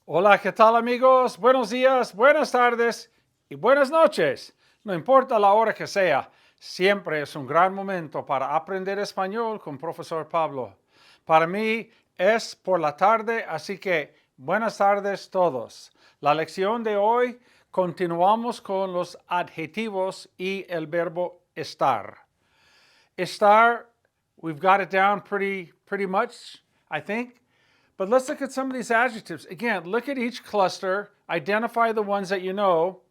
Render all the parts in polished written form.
Hola, ¿qué tal amigos? Buenos días, buenas tardes y buenas noches. No importa la hora que sea, siempre es un gran momento para aprender español con Profesor Pablo. Para mí es por la tarde, así que buenas tardes todos. La lección de hoy continuamos con los adjetivos y el verbo estar. Estar, we've got it down pretty much, I think. But let's look at some of these adjectives. Again, look at each cluster, identify the ones that you know,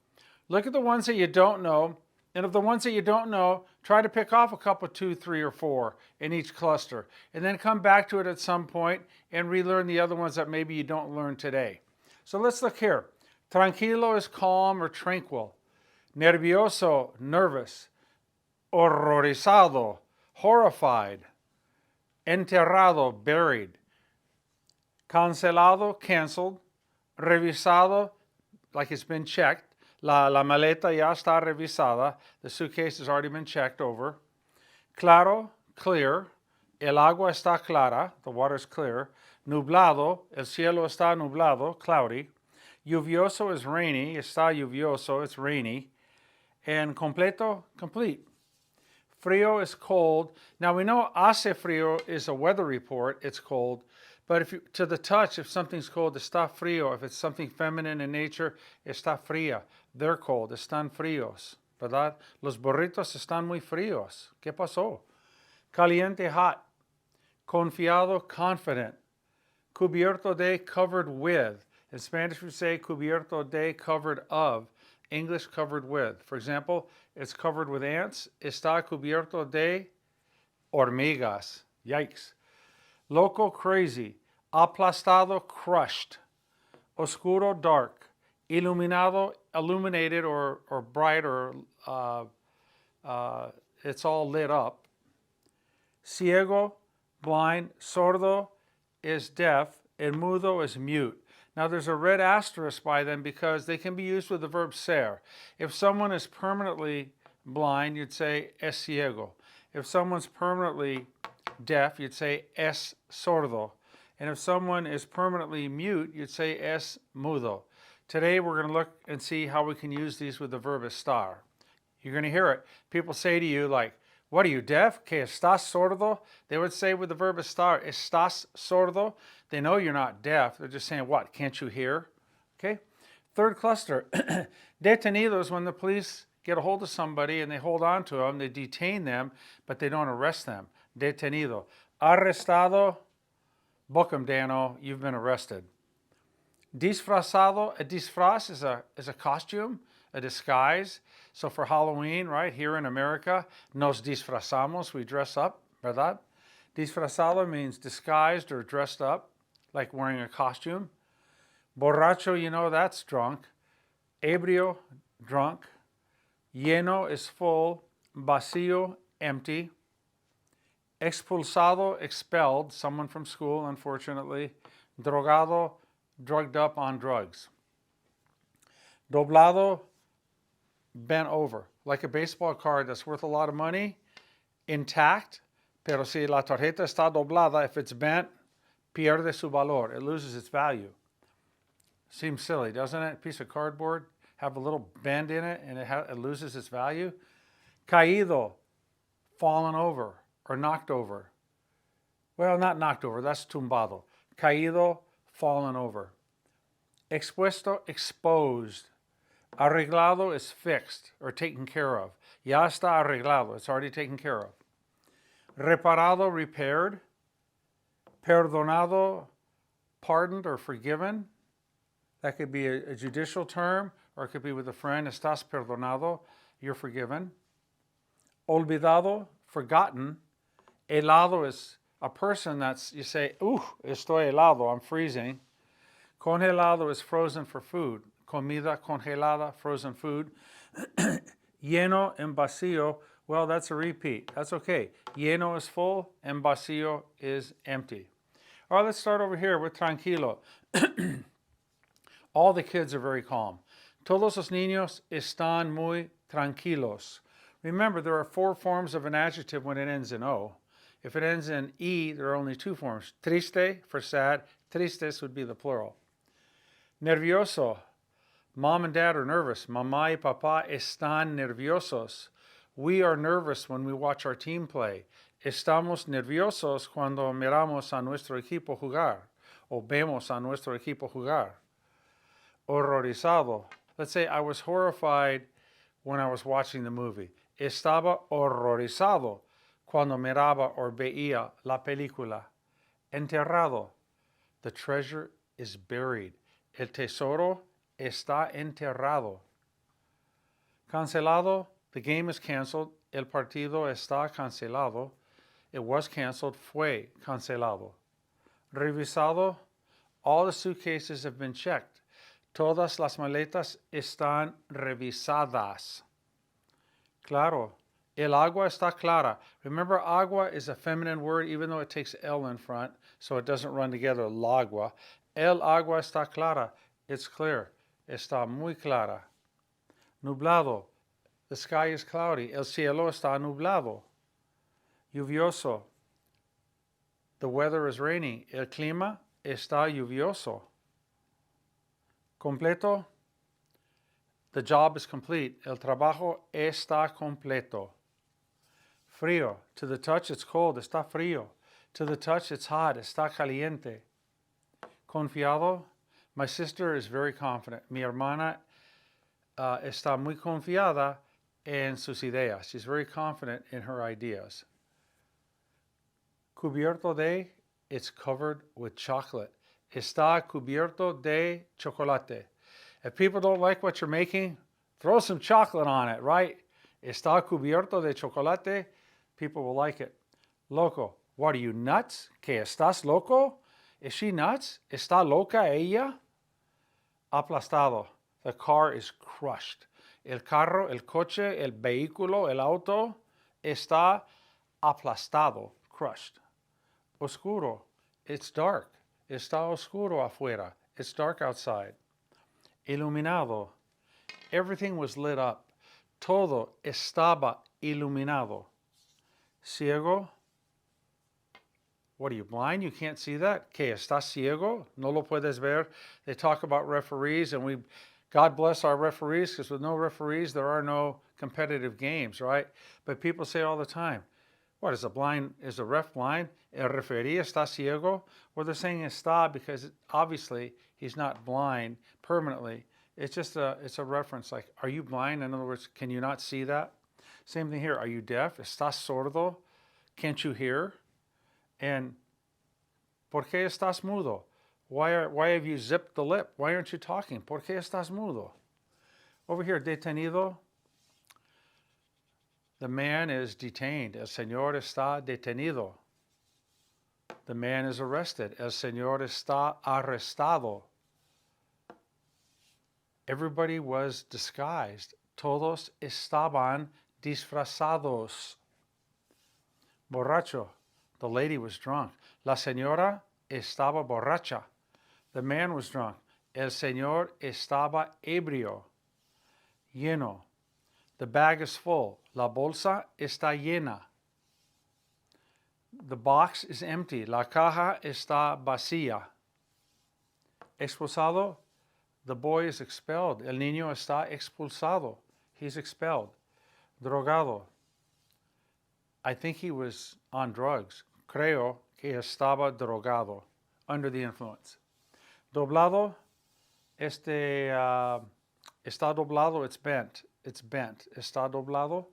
look at the ones that you don't know, and of the ones that you don't know, try to pick off a couple, 2, 3, or 4 in each cluster, and then come back to it at some point and relearn the other ones that maybe you don't learn today. So let's look here. Tranquilo is calm or tranquil. Nervioso, nervous. Horrorizado, horrified. Enterrado, buried. Cancelado, canceled. Revisado, like it's been checked. La maleta ya está revisada. The suitcase has already been checked over. Claro, clear. El agua está clara. The water is clear. Nublado, el cielo está nublado, cloudy. Lluvioso is rainy. Está lluvioso, it's rainy. And completo, complete. Frio is cold. Now we know hace frio is a weather report, it's cold. But if you, to the touch, if something's cold, está frío. If it's something feminine in nature, está fría. They're cold, están fríos, ¿verdad? Los burritos están muy fríos. ¿Qué pasó? Caliente, hot. Confiado, confident. Cubierto de, covered with. In Spanish, we say cubierto de, covered of. English, covered with. For example, it's covered with ants. Está cubierto de hormigas. Yikes. Loco, crazy. Aplastado, crushed. Oscuro, dark. Iluminado, illuminated or bright or it's all lit up. Ciego, blind. Sordo is deaf, and mudo is mute. Now there's a red asterisk by them because they can be used with the verb ser. If someone is permanently blind, you'd say es ciego. If someone's permanently deaf, you'd say es sordo. And if someone is permanently mute, you'd say es mudo. Today we're going to look and see how we can use these with the verb estar. You're going to hear it. People say to you like, what are you, deaf? Que estás sordo? They would say with the verb estar, estás sordo? They know you're not deaf. They're just saying, what, can't you hear? Okay. Third cluster, detenidos, when the police get a hold of somebody and they hold on to them, they detain them, but they don't arrest them. Detenido. Arrestado, book 'em, Dano, you've been arrested. Disfrazado, a disfraz is a costume, a disguise. So for Halloween, right, here in America, nos disfrazamos, we dress up, ¿verdad? Disfrazado means disguised or dressed up, like wearing a costume. Borracho, you know, that's drunk. Ebrio, drunk. Lleno is full. Vacío, empty. Expulsado, expelled, someone from school, unfortunately. Drogado, drugged up on drugs. Doblado, bent over, like a baseball card that's worth a lot of money, intact, pero si la tarjeta está doblada, if it's bent, pierde su valor, it loses its value. Seems silly, doesn't it? A piece of cardboard, have a little bend in it, and it loses its value. Caído, fallen over or knocked over. Well, not knocked over, that's tumbado. Caído, fallen over. Expuesto, exposed. Arreglado is fixed or taken care of. Ya está arreglado, it's already taken care of. Reparado, repaired. Perdonado, pardoned or forgiven. That could be a judicial term, or it could be with a friend. Estás perdonado, you're forgiven. Olvidado, forgotten. Helado is a person that's, you say, ooh, estoy helado, I'm freezing. Congelado is frozen for food. Comida congelada, frozen food. Lleno and vacío, well, that's a repeat. That's okay. Lleno is full and vacío is empty. All right, let's start over here with tranquilo. All the kids are very calm. Todos los niños están muy tranquilos. Remember, there are 4 forms of an adjective when it ends in O. If it ends in E, there are only 2 forms. Triste for sad. Tristes would be the plural. Nervioso. Mom and dad are nervous. Mamá y papá están nerviosos. We are nervous when we watch our team play. Estamos nerviosos cuando miramos a nuestro equipo jugar o vemos a nuestro equipo jugar. Horrorizado. Let's say I was horrified when I was watching the movie. Estaba horrorizado cuando miraba o veía la película. Enterrado. The treasure is buried. El tesoro está enterrado. Cancelado. The game is canceled. El partido está cancelado. It was canceled. Fue cancelado. Revisado. All the suitcases have been checked. Todas las maletas están revisadas. Claro. El agua está clara. Remember, agua is a feminine word, even though it takes L in front, so it doesn't run together. El agua. El agua está clara. It's clear. Está muy clara. Nublado. The sky is cloudy. El cielo está nublado. Lluvioso. The weather is raining. El clima está lluvioso. Completo. The job is complete. El trabajo está completo. Frío. To the touch, it's cold. Está frío. To the touch, it's hot. Está caliente. Confiado. My sister is very confident. Mi hermana está muy confiada en sus ideas. She's very confident in her ideas. Cubierto de, it's covered with chocolate. Está cubierto de chocolate. If people don't like what you're making, throw some chocolate on it, right? Está cubierto de chocolate. People will like it. Loco. What are you, nuts? ¿Que estás loco? Is she nuts? ¿Está loca ella? Aplastado. The car is crushed. El carro, el coche, el vehículo, el auto está aplastado, crushed. Oscuro. It's dark. Está oscuro afuera. It's dark outside. Iluminado. Everything was lit up. Todo estaba iluminado. Ciego. What are you, blind? You can't see that? ¿Que estás ciego? No lo puedes ver. They talk about referees, and God bless our referees, because with no referees, there are no competitive games, right? But people say all the time, what, is a ref blind? El referee está ciego? Well, they're saying está because obviously he's not blind permanently. It's just it's a reference, like, are you blind? In other words, can you not see that? Same thing here. Are you deaf? ¿Estás sordo? Can't you hear? And ¿por qué estás mudo? Why have you zipped the lip? Why aren't you talking? ¿Por qué estás mudo? Over here, detenido. The man is detained. El señor está detenido. The man is arrested. El señor está arrestado. Everybody was disguised. Todos estaban disfrazados. Borracho. The lady was drunk. La señora estaba borracha. The man was drunk. El señor estaba ebrio. Lleno. The bag is full. La bolsa está llena. The box is empty. La caja está vacía. Expulsado. The boy is expelled. El niño está expulsado. He's expelled. Drogado. I think he was on drugs. Creo que estaba drogado, under the influence. Doblado. Está doblado, it's bent. It's bent. Está doblado.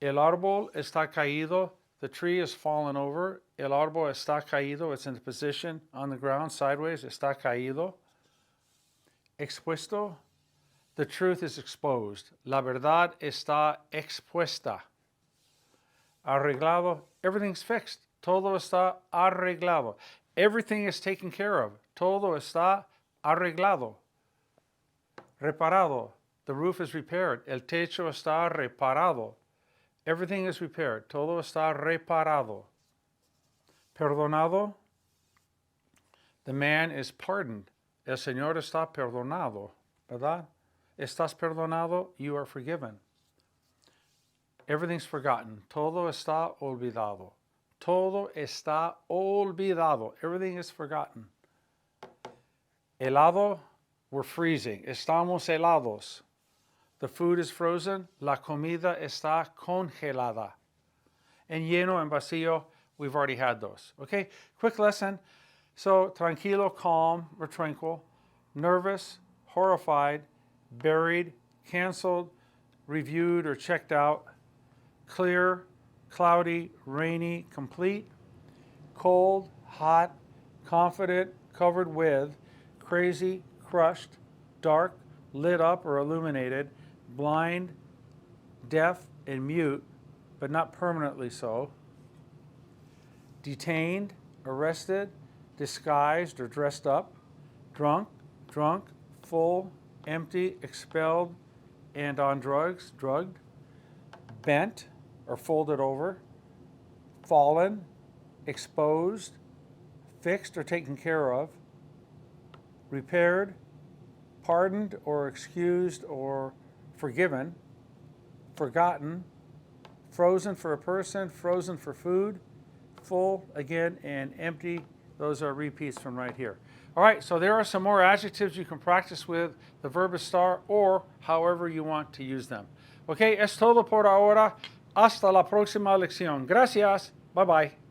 El árbol está caído. The tree is fallen over. El árbol está caído. It's in a position on the ground, sideways. Está caído. Expuesto. The truth is exposed. La verdad está expuesta. Arreglado. Everything's fixed. Todo está arreglado. Everything is taken care of. Todo está arreglado. Reparado. The roof is repaired. El techo está reparado. Everything is repaired. Todo está reparado. Perdonado. The man is pardoned. El señor está perdonado. ¿Verdad? Estás perdonado. You are forgiven. Everything's forgotten. Todo está olvidado. Todo está olvidado. Everything is forgotten. Helado, we're freezing. Estamos helados. The food is frozen. La comida está congelada. En lleno, en vacío, we've already had those. Okay, quick lesson. So, tranquilo, calm or tranquil. Nervous, horrified, buried, canceled, reviewed or checked out. Clear, cloudy, rainy, complete. Cold, hot, confident, covered with. Crazy, crushed, dark, lit up or illuminated. Blind, deaf, and mute, but not permanently so. Detained, arrested, disguised or dressed up. Drunk, full, empty, expelled, and on drugs, drugged. Bent or folded over. Fallen, exposed, fixed or taken care of. Repaired, pardoned or excused or forgiven. Forgotten, frozen for a person, frozen for food, full again, and empty. Those are repeats from right here. All right, so there are some more adjectives you can practice with the verb estar or however you want to use them. Okay, es todo por ahora. Hasta la próxima lección. Gracias. Bye-bye.